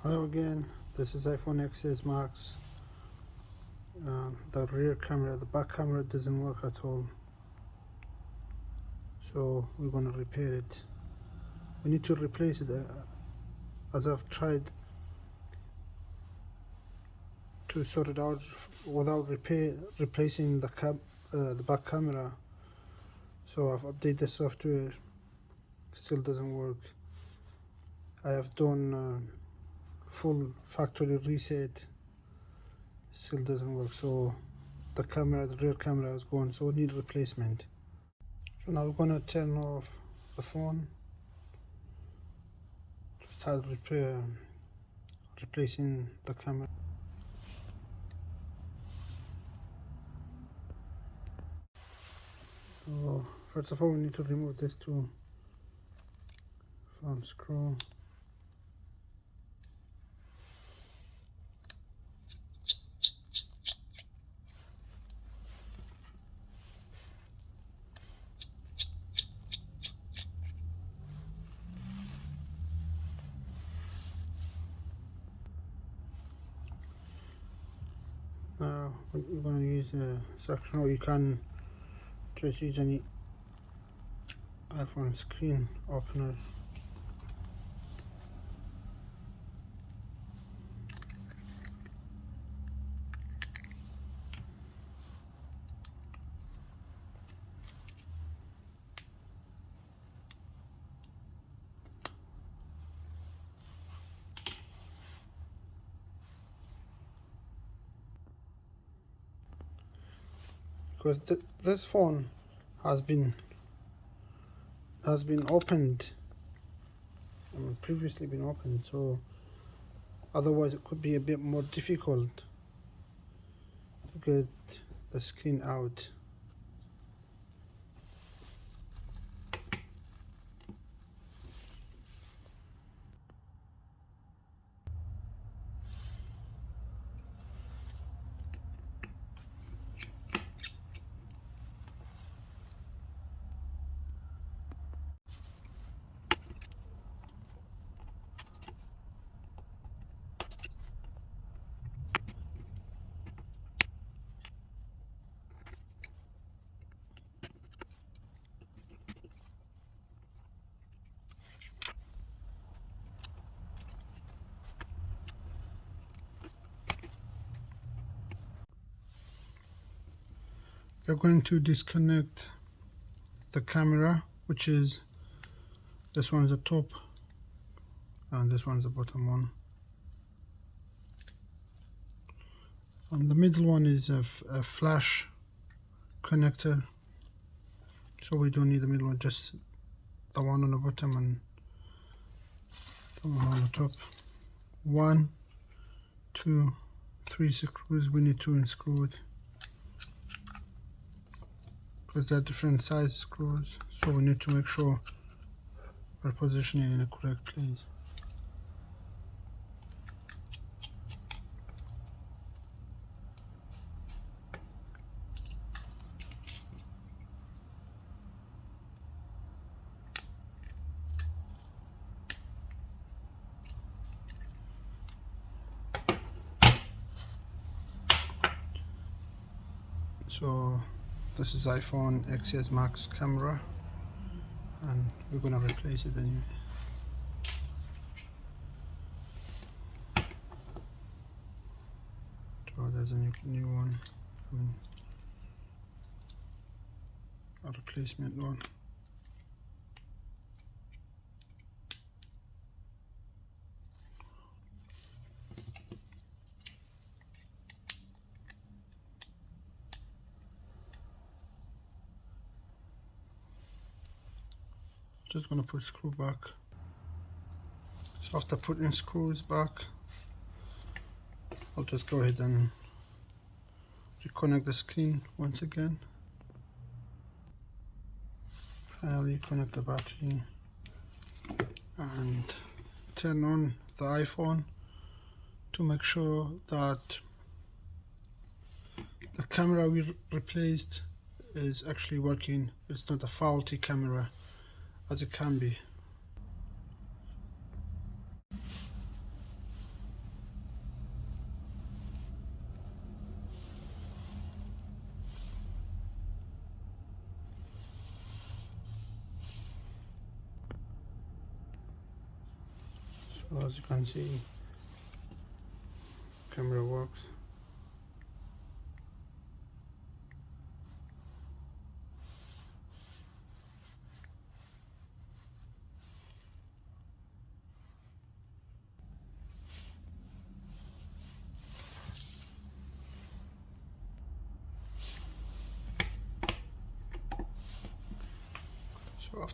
Hello again, this is iPhone XS Max. The rear camera, the back camera doesn't work at all, so we're going to repair it. We need to replace it, as I've tried to sort it out without replacing the back camera. So I've updated the software, still doesn't work. I have done full factory reset, still doesn't work. So the rear camera is gone, so we need replacement. So now we're going to turn off the phone to start replacing the camera. So first of all, we need to remove this front screw. Now we're going to use a suction, or you can just use any iPhone screen opener. Because this phone has been opened, previously been opened, so otherwise it could be a bit more difficult to get the screen out. You're going to disconnect the camera, which is this one is the top and this one is the bottom one, and the middle one is a flash connector, so we don't need the middle one, just the one on the bottom and the one on the top. 1, 2, 3 screws. We need to unscrew it because they're different size screws, so we need to make sure we're positioning in the correct place. So this is iPhone XS Max camera, and we're going to replace it anyway. So there's a new one, a replacement one. Just going to put screw back. So after putting screws back, I'll just go ahead and reconnect the screen once again. Finally connect the battery and turn on the iPhone to make sure that the camera we replaced is actually working. It's not a faulty camera as it can be. So as you can see, camera works.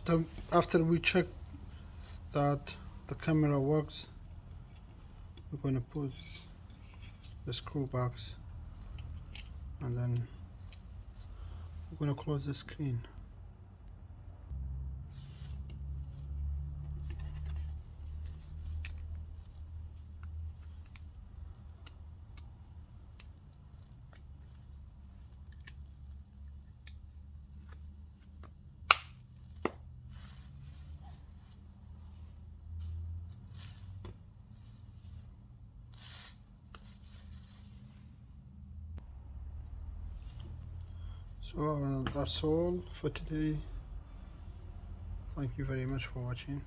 So after we check that the camera works, we're going to put the screw box, and then we're going to close the screen. So that's all for today. Thank you very much for watching.